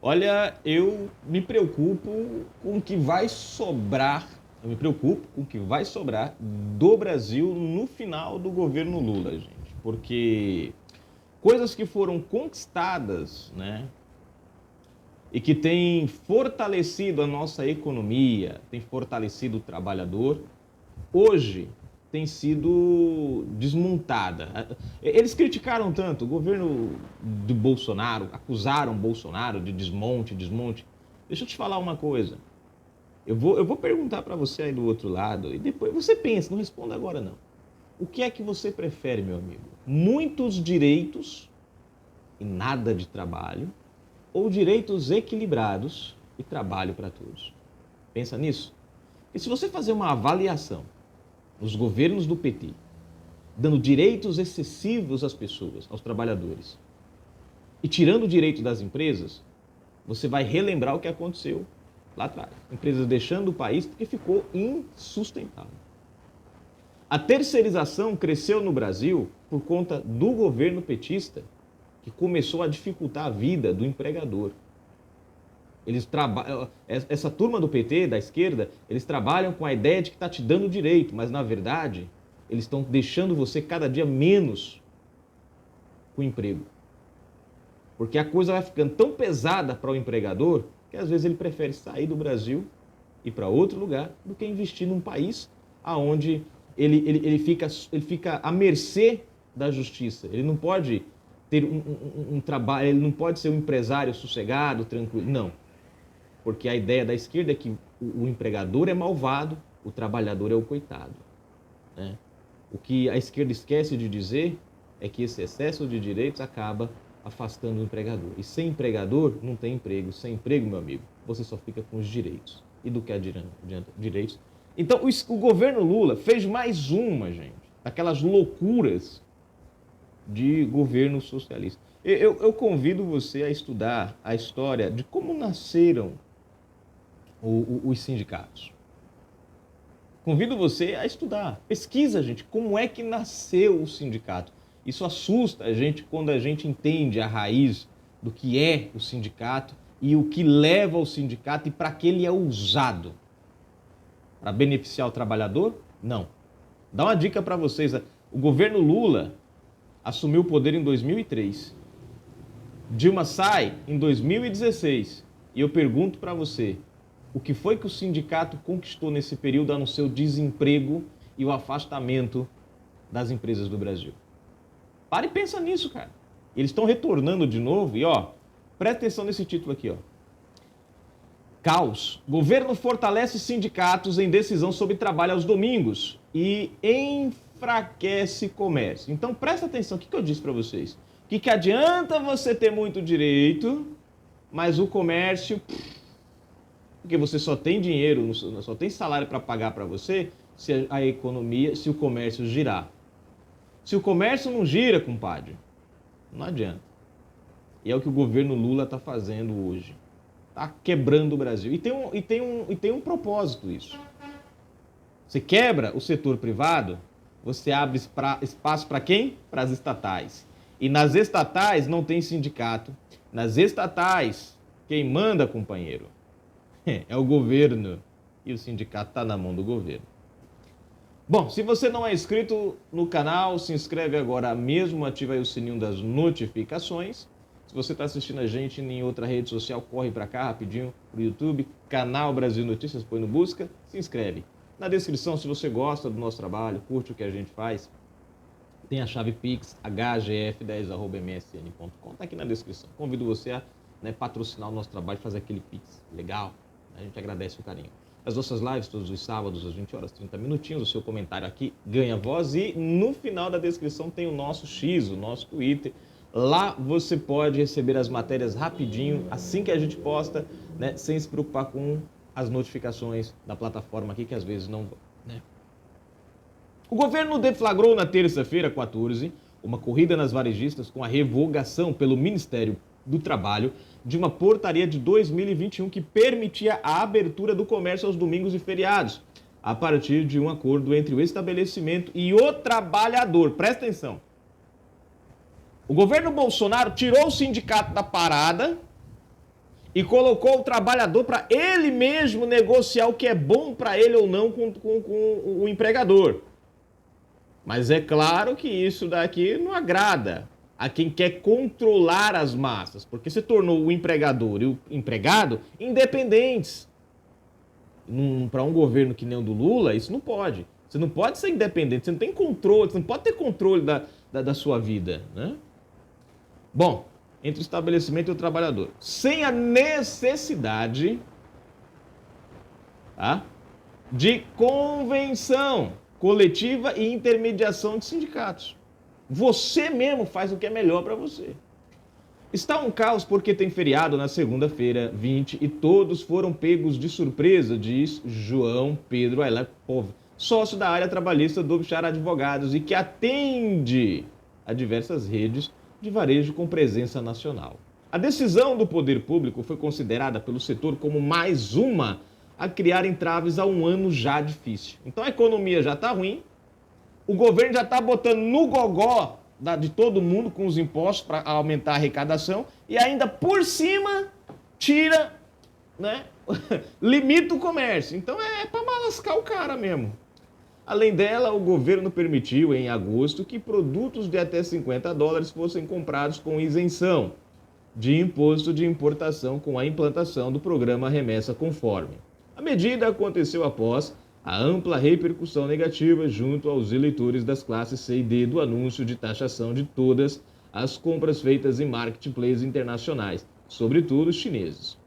Olha, eu me preocupo com o que vai sobrar, eu me preocupo com o que vai sobrar do Brasil no final do governo Lula, gente. Porque coisas que foram conquistadas, né, e que têm fortalecido a nossa economia, têm fortalecido o trabalhador, hoje tem sido desmontada. Eles criticaram tanto o governo de Bolsonaro, acusaram Bolsonaro de desmonte, desmonte. Deixa eu te falar uma coisa. Eu vou perguntar para você aí do outro lado e depois você pensa, não responda agora não. O que é que você prefere, meu amigo? Muitos direitos e nada de trabalho, ou direitos equilibrados e trabalho para todos? Pensa nisso. E se você fazer uma avaliação nos governos do PT, dando direitos excessivos às pessoas, aos trabalhadores, e tirando o direito das empresas, você vai relembrar o que aconteceu lá atrás. Empresas deixando o país porque ficou insustentável. A terceirização cresceu no Brasil por conta do governo petista, que começou a dificultar a vida do empregador. Essa turma do PT, da esquerda, eles trabalham com a ideia de que está te dando direito, mas na verdade eles estão deixando você cada dia menos com emprego. Porque a coisa vai ficando tão pesada para o empregador que às vezes ele prefere sair do Brasil e ir para outro lugar do que investir num país onde ele fica à mercê da justiça. Ele não pode ter um trabalho, ele não pode ser um empresário sossegado, tranquilo. Não. Porque a ideia da esquerda é que o empregador é malvado, o trabalhador é o coitado, né? O que a esquerda esquece de dizer é que esse excesso de direitos acaba afastando o empregador. E sem empregador, não tem emprego. Sem emprego, meu amigo, você só fica com os direitos. E do que adianta direitos? Então, o governo Lula fez mais uma, gente, aquelas loucuras de governo socialista. Eu convido você a estudar a história de como nasceram os sindicatos. Convido você a estudar. Pesquisa, gente, como é que nasceu o sindicato. Isso assusta a gente quando a gente entende a raiz do que é o sindicato e o que leva o sindicato e para que ele é usado. Para beneficiar o trabalhador? Não. Dá uma dica para vocês. O governo Lula assumiu o poder em 2003. Dilma sai em 2016. E eu pergunto para você, o que foi que o sindicato conquistou nesse período a não ser o desemprego e o afastamento das empresas do Brasil? Para e pensa nisso, cara. Eles estão retornando de novo e, ó, presta atenção nesse título aqui, ó. Caos. Governo fortalece sindicatos em decisão sobre trabalho aos domingos e enfraquece comércio. Então, presta atenção. O que eu disse para vocês? Que adianta você ter muito direito, mas o comércio... Porque você só tem dinheiro, só tem salário para pagar para você se a economia, se o comércio girar. Se o comércio não gira, compadre, não adianta. E é o que o governo Lula está fazendo hoje. Está quebrando o Brasil. E tem um propósito isso. Você quebra o setor privado, você abre espaço para quem? Para as estatais. E nas estatais não tem sindicato. Nas estatais, quem manda, companheiro, é o governo. E o sindicato está na mão do governo. Bom, se você não é inscrito no canal, se inscreve agora mesmo, ativa aí o sininho das notificações. Se você está assistindo a gente em outra rede social, corre para cá rapidinho pro YouTube, canal Brasil Notícias, põe no busca, se inscreve. Na descrição, se você gosta do nosso trabalho, curte o que a gente faz, tem a chave Pix, hgf10@msn.com, tá aqui na descrição. Convido você a patrocinar o nosso trabalho, fazer aquele Pix legal, a gente agradece o carinho. As nossas lives todos os sábados, às 20 horas, 30 minutinhos, o seu comentário aqui ganha voz e no final da descrição tem o nosso X, o nosso Twitter. Lá você pode receber as matérias rapidinho, assim que a gente posta, né, sem se preocupar com as notificações da plataforma aqui, que às vezes não vão, né? O governo deflagrou na terça-feira, 14, uma corrida nas varejistas com a revogação pelo Ministério do Trabalho de uma portaria de 2021 que permitia a abertura do comércio aos domingos e feriados, a partir de um acordo entre o estabelecimento e o trabalhador. Presta atenção. O governo Bolsonaro tirou o sindicato da parada e colocou o trabalhador para ele mesmo negociar o que é bom para ele ou não com o empregador. Mas é claro que isso daqui não agrada a quem quer controlar as massas, porque você tornou o empregador e o empregado independentes. Para um governo que nem o do Lula, isso não pode. Você não pode ser independente, você não tem controle, você não pode ter controle da sua vida, né? Bom, entre o estabelecimento e o trabalhador, sem a necessidade, tá, de convenção coletiva e intermediação de sindicatos. Você mesmo faz o que é melhor para você. Está um caos porque tem feriado na segunda-feira, 20, e todos foram pegos de surpresa, diz João Pedro Aylar Povo, sócio da área trabalhista do Bichar Advogados e que atende a diversas redes de varejo com presença nacional. A decisão do poder público foi considerada pelo setor como mais uma a criar entraves a um ano já difícil. Então a economia já está ruim, o governo já está botando no gogó de todo mundo com os impostos para aumentar a arrecadação e ainda por cima tira, né, limita o comércio. Então é para malascar o cara mesmo. Além dela, o governo permitiu em agosto que produtos de até $50 fossem comprados com isenção de imposto de importação com a implantação do programa Remessa Conforme. A medida aconteceu após a ampla repercussão negativa junto aos eleitores das classes C e D do anúncio de taxação de todas as compras feitas em marketplaces internacionais, sobretudo chineses.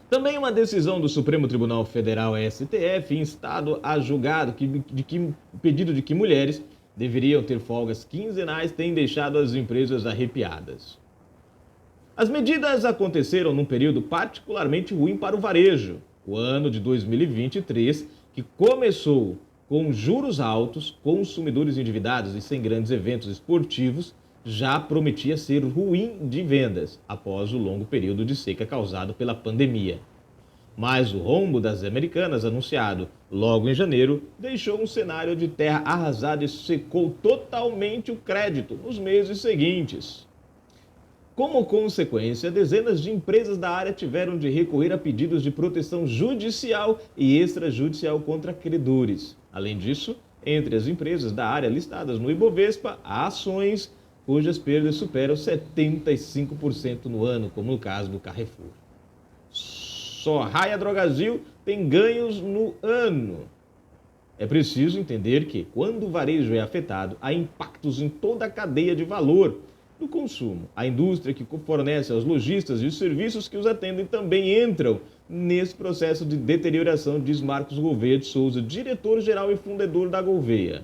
Também uma decisão do Supremo Tribunal Federal, STF, instado a julgado pedido de que mulheres deveriam ter folgas quinzenais tem deixado as empresas arrepiadas. As medidas aconteceram num período particularmente ruim para o varejo. O ano de 2023, que começou com juros altos, consumidores endividados e sem grandes eventos esportivos, já prometia ser ruim de vendas, após o longo período de seca causado pela pandemia. Mas o rombo das Americanas, anunciado logo em janeiro, deixou um cenário de terra arrasada e secou totalmente o crédito nos meses seguintes. Como consequência, dezenas de empresas da área tiveram de recorrer a pedidos de proteção judicial e extrajudicial contra credores. Além disso, entre as empresas da área listadas no Ibovespa, há ações cujas perdas superam 75% no ano, como no caso do Carrefour. Só Raia Drogasil tem ganhos no ano. É preciso entender que, quando o varejo é afetado, há impactos em toda a cadeia de valor do consumo. A indústria que fornece aos lojistas e os serviços que os atendem também entram nesse processo de deterioração, diz Marcos Gouveia de Souza, diretor-geral e fundador da Gouveia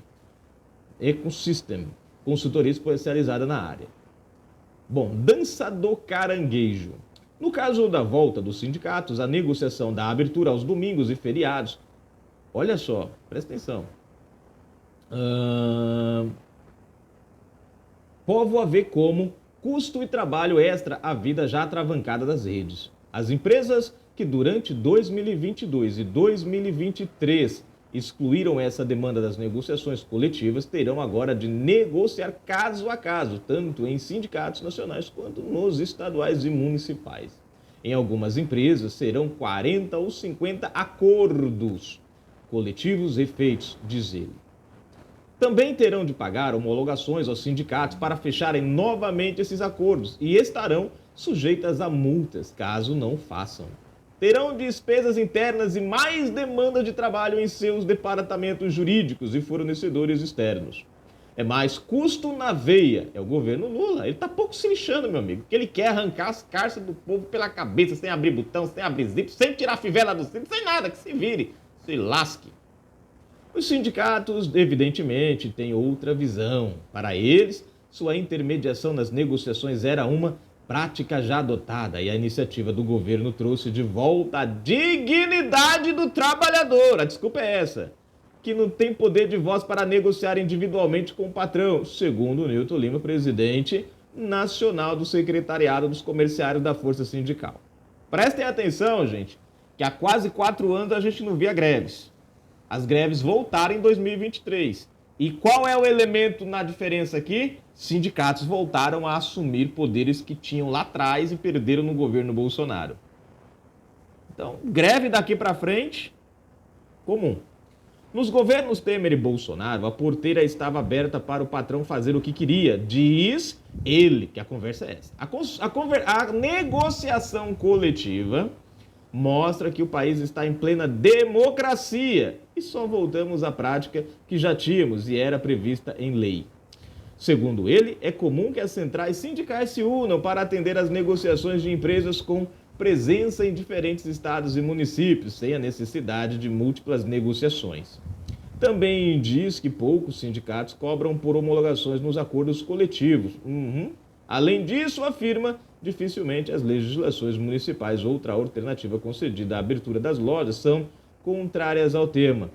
Ecosystem, consultoria especializada na área. Bom, dança do caranguejo. No caso da volta dos sindicatos, a negociação da abertura aos domingos e feriados, olha só, presta atenção, povo a ver como custo e trabalho extra à vida já atravancada das redes. As empresas que durante 2022 e 2023 excluíram essa demanda das negociações coletivas terão agora de negociar caso a caso, tanto em sindicatos nacionais quanto nos estaduais e municipais. Em algumas empresas serão 40 ou 50 acordos coletivos feitos, diz ele. Também terão de pagar homologações aos sindicatos para fecharem novamente esses acordos e estarão sujeitas a multas caso não façam. Terão despesas internas e mais demanda de trabalho em seus departamentos jurídicos e fornecedores externos. É mais custo na veia. É o governo Lula. Ele tá pouco se lixando, meu amigo, porque ele quer arrancar as carças do povo pela cabeça, sem abrir botão, sem abrir zip, sem tirar a fivela do cinto, sem nada, que se vire, se lasque. Os sindicatos, evidentemente, têm outra visão. Para eles, sua intermediação nas negociações era uma prática já adotada e a iniciativa do governo trouxe de volta a dignidade do trabalhador. A desculpa é essa, que não tem poder de voz para negociar individualmente com o patrão, segundo o Nilton Lima, presidente nacional do Secretariado dos Comerciários da Força Sindical. Prestem atenção, gente, que há quase 4 anos a gente não via greves. As greves voltaram em 2023. E qual é o elemento na diferença aqui? sindicatos voltaram a assumir poderes que tinham lá atrás e perderam no governo Bolsonaro. Então, greve daqui para frente, comum. Nos governos Temer e Bolsonaro, a porteira estava aberta para o patrão fazer o que queria. Diz ele que a conversa é essa. A negociação coletiva mostra que o país está em plena democracia e só voltamos à prática que já tínhamos e era prevista em lei. Segundo ele, é comum que as centrais sindicais se unam para atender às negociações de empresas com presença em diferentes estados e municípios, sem a necessidade de múltiplas negociações. Também diz que poucos sindicatos cobram por homologações nos acordos coletivos. Além disso, afirma, dificilmente as legislações municipais ou outra alternativa concedida à abertura das lojas são contrárias ao tema.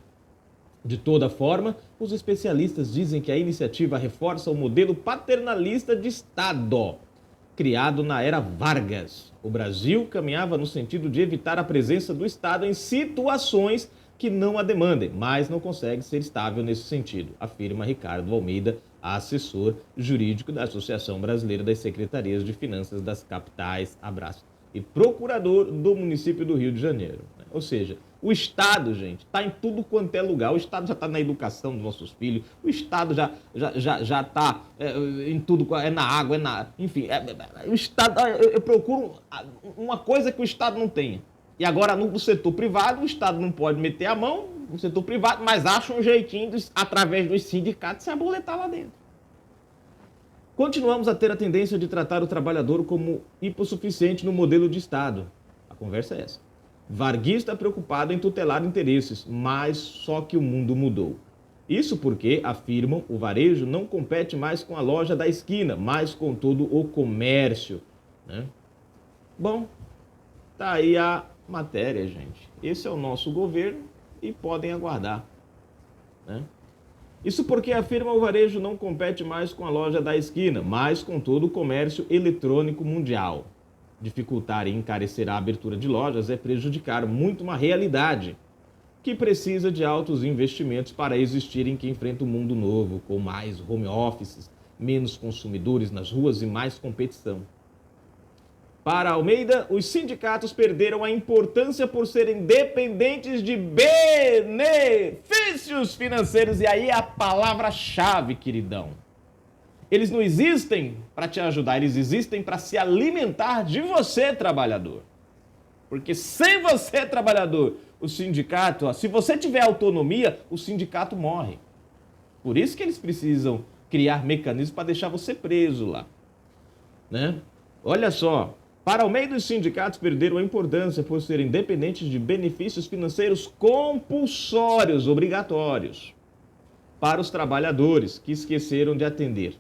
De toda forma, os especialistas dizem que a iniciativa reforça o modelo paternalista de Estado, criado na era Vargas. O Brasil caminhava no sentido de evitar a presença do Estado em situações que não a demandem, mas não consegue ser estável nesse sentido, afirma Ricardo Almeida, assessor jurídico da Associação Brasileira das Secretarias de Finanças das Capitais, abraço, e procurador do município do Rio de Janeiro. Ou seja, o Estado, gente, está em tudo quanto é lugar. O Estado já está na educação dos nossos filhos, o Estado já está em tudo, é na água, enfim, o Estado, eu procuro uma coisa que o Estado não tenha. E agora no setor privado, o Estado não pode meter a mão no setor privado, mas acha um jeitinho, através dos sindicatos, se aboletar lá dentro. Continuamos a ter a tendência de tratar o trabalhador como hipossuficiente no modelo de Estado. A conversa é essa. Varguista preocupado em tutelar interesses, mas só que o mundo mudou. Isso porque, afirmam, o varejo não compete mais com a loja da esquina, mas com todo o comércio, né? Bom, tá aí a matéria, gente. Esse é o nosso governo e podem aguardar, né? Isso porque, afirma, o varejo não compete mais com a loja da esquina, mas com todo o comércio eletrônico mundial. Dificultar e encarecer a abertura de lojas é prejudicar muito uma realidade que precisa de altos investimentos para existir em que enfrenta um mundo novo, com mais home offices, menos consumidores nas ruas e mais competição. Para Almeida, os sindicatos perderam a importância por serem dependentes de benefícios financeiros. E aí é a palavra-chave, queridão. Eles não existem para te ajudar, eles existem para se alimentar de você, trabalhador. Porque sem você, trabalhador, o sindicato, se você tiver autonomia, o sindicato morre. Por isso que eles precisam criar mecanismos para deixar você preso lá, né? Olha só, para o meio dos sindicatos perderam a importância por serem dependentes de benefícios financeiros compulsórios, obrigatórios, para os trabalhadores que esqueceram de atender.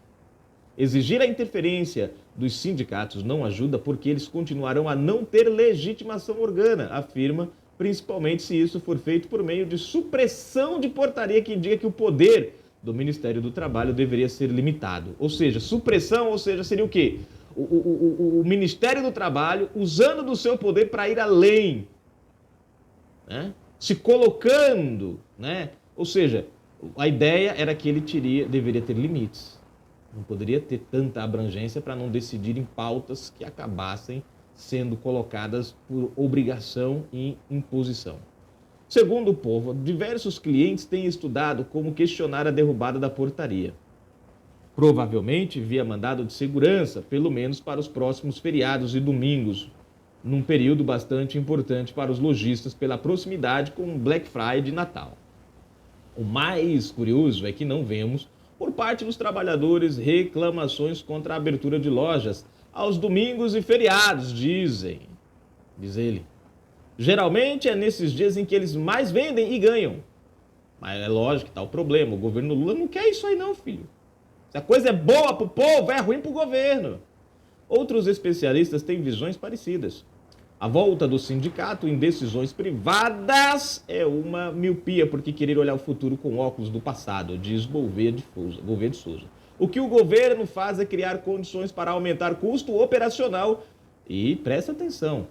Exigir a interferência dos sindicatos não ajuda porque eles continuarão a não ter legitimação orgânica, afirma, principalmente se isso for feito por meio de supressão de portaria que indica que o poder do Ministério do Trabalho deveria ser limitado. Ou seja, supressão, ou seja, seria o quê? O Ministério do Trabalho usando do seu poder para ir além, né? Se colocando, né? Ou seja, a ideia era que ele deveria ter limites. Não poderia ter tanta abrangência para não decidir em pautas que acabassem sendo colocadas por obrigação e imposição. Segundo o povo, diversos clientes têm estudado como questionar a derrubada da portaria. Provavelmente via mandado de segurança, pelo menos para os próximos feriados e domingos, num período bastante importante para os lojistas pela proximidade com Black Friday e Natal. O mais curioso é que não vemos, por parte dos trabalhadores, reclamações contra a abertura de lojas aos domingos e feriados, diz ele. Geralmente é nesses dias em que eles mais vendem e ganham. Mas é lógico que está o problema, o governo Lula não quer isso aí não, filho. Se a coisa é boa para o povo, é ruim para o governo. Outros especialistas têm visões parecidas. A volta do sindicato em decisões privadas é uma miopia, porque querer olhar o futuro com óculos do passado, diz Gouveia de Souza. O que o governo faz é criar condições para aumentar custo operacional e, presta atenção,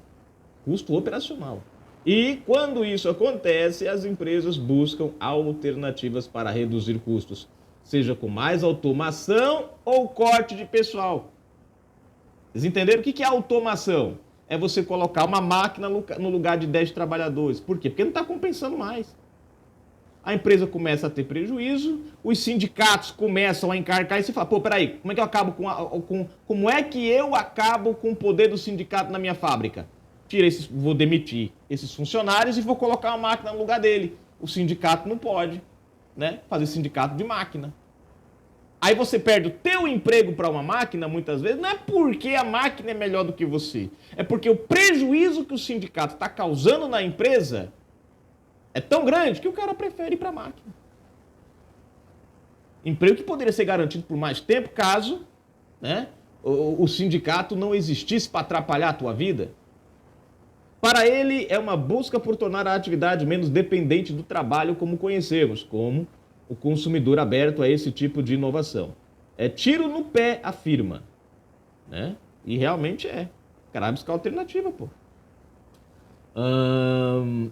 custo operacional. E quando isso acontece, as empresas buscam alternativas para reduzir custos. seja com mais automação ou corte de pessoal. Vocês entenderam? O que é automação? É você colocar uma máquina no lugar de 10 trabalhadores. Por quê? Porque não está compensando mais. A empresa começa a ter prejuízo, os sindicatos começam a encarcar e você fala, pô, peraí, como é que eu acabo como é que eu acabo com o poder do sindicato na minha fábrica? Vou demitir esses funcionários e vou colocar uma máquina no lugar dele. O sindicato não pode, né, fazer sindicato de máquina. Aí você perde o teu emprego para uma máquina, muitas vezes, não é porque a máquina é melhor do que você, é porque o prejuízo que o sindicato está causando na empresa é tão grande que o cara prefere ir para a máquina. Emprego que poderia ser garantido por mais tempo, caso, né, o sindicato não existisse para atrapalhar a tua vida. Para ele, é uma busca por tornar a atividade menos dependente do trabalho como conhecemos, como o consumidor aberto a esse tipo de inovação. É tiro no pé, afirma. Né? E realmente é. O cara vai buscar alternativa, pô.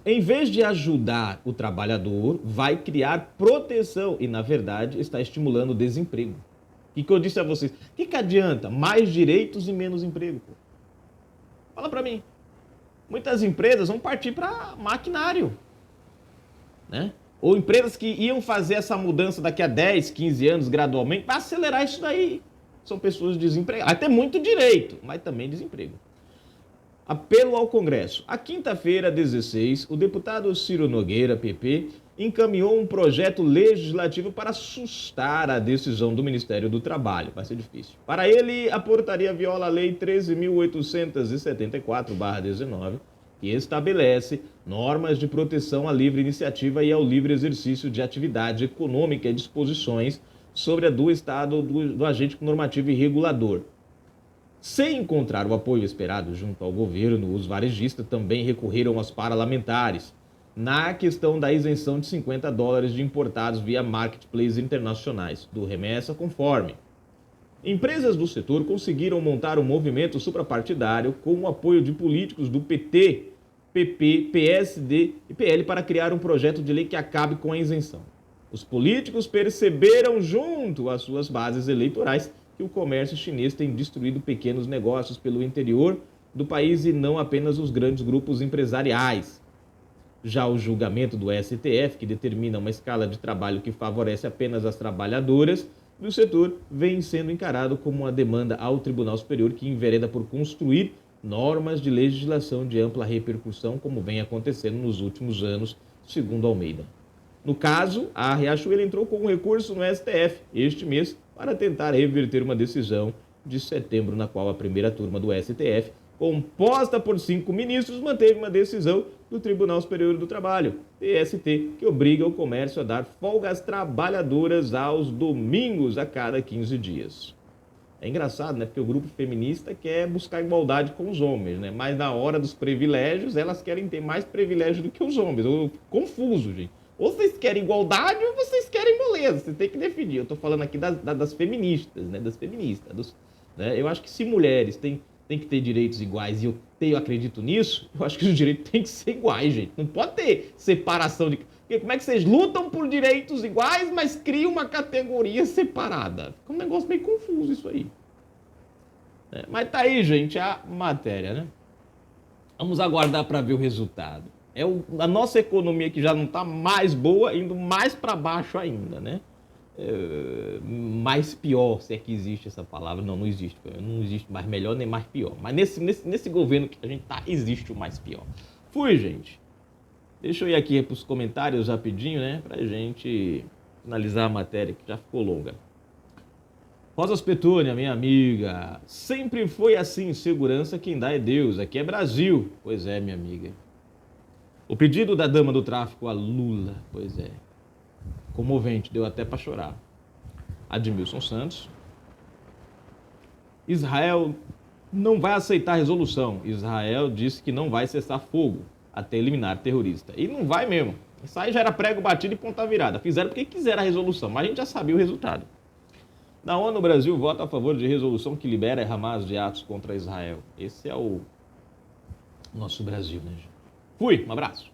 Em vez de ajudar o trabalhador, vai criar proteção e, na verdade, está estimulando o desemprego. O que eu disse a vocês? O que adianta? Mais direitos e menos emprego, pô. Fala pra mim. Muitas empresas vão partir para maquinário, né? Ou empresas que iam fazer essa mudança daqui a 10, 15 anos gradualmente, para acelerar isso daí. São pessoas desempregadas. Vai ter muito direito, mas também desemprego. Apelo ao Congresso. A quinta-feira, 16, o deputado Ciro Nogueira, PP, encaminhou um projeto legislativo para assustar a decisão do Ministério do Trabalho. Vai ser difícil. Para ele, a portaria viola a Lei 13.874/19, que estabelece normas de proteção à livre iniciativa e ao livre exercício de atividade econômica e disposições sobre a do Estado do agente normativo e regulador. Sem encontrar o apoio esperado junto ao governo, os varejistas também recorreram aos parlamentares na questão da isenção de $50 de importados via marketplaces internacionais, do remessa conforme. Empresas do setor conseguiram montar um movimento suprapartidário com o apoio de políticos do PT, PP, PSD e PL para criar um projeto de lei que acabe com a isenção. Os políticos perceberam junto às suas bases eleitorais que o comércio chinês tem destruído pequenos negócios pelo interior do país e não apenas os grandes grupos empresariais. Já o julgamento do STF, que determina uma escala de trabalho que favorece apenas as trabalhadoras do setor, vem sendo encarado como uma demanda ao Tribunal Superior que envereda por construir normas de legislação de ampla repercussão, como vem acontecendo nos últimos anos, segundo Almeida. No caso, a Riachuelo entrou com um recurso no STF este mês para tentar reverter uma decisão de setembro, na qual a primeira turma do STF, composta por 5 ministros, manteve uma decisão do Tribunal Superior do Trabalho, TST, que obriga o comércio a dar folga às trabalhadoras aos domingos a cada 15 dias. É engraçado, né? Porque o grupo feminista quer buscar igualdade com os homens, né? Mas na hora dos privilégios, elas querem ter mais privilégio do que os homens. Eu confuso, gente. Ou vocês querem igualdade ou vocês querem moleza. Você tem que definir. Eu tô falando aqui das feministas, né? Das feministas. Né? Eu acho que se mulheres têm que ter direitos iguais, e eu acredito nisso, eu acho que os direitos têm que ser iguais, gente. Não pode ter separação de... Porque como é que vocês lutam por direitos iguais, mas criam uma categoria separada? Fica um negócio meio confuso isso aí. Mas tá aí, gente, a matéria, né? Vamos aguardar para ver o resultado. A nossa economia que já não está mais boa, indo mais para baixo ainda, né? Mais pior, se é que existe essa palavra. Não existe. Não existe mais melhor nem mais pior. Mas nesse governo que a gente tá, existe o mais pior. Fui, gente. Deixa eu ir aqui para os comentários rapidinho, né? Pra gente finalizar a matéria, que já ficou longa. Rosas Petúnia, minha amiga. Sempre foi assim, segurança quem dá é Deus. Aqui é Brasil. Pois é, minha amiga. O pedido da dama do tráfico a Lula. Pois é. Comovente, deu até para chorar. Admilson Santos. Israel não vai aceitar a resolução. Israel disse que não vai cessar fogo até eliminar terrorista. E não vai mesmo. Isso aí já era prego batido e ponta virada. Fizeram porque quiseram a resolução, mas a gente já sabia o resultado. Na ONU, o Brasil vota a favor de resolução que libera Hamas de atos contra Israel. Esse é o nosso Brasil, né, gente? Fui, um abraço.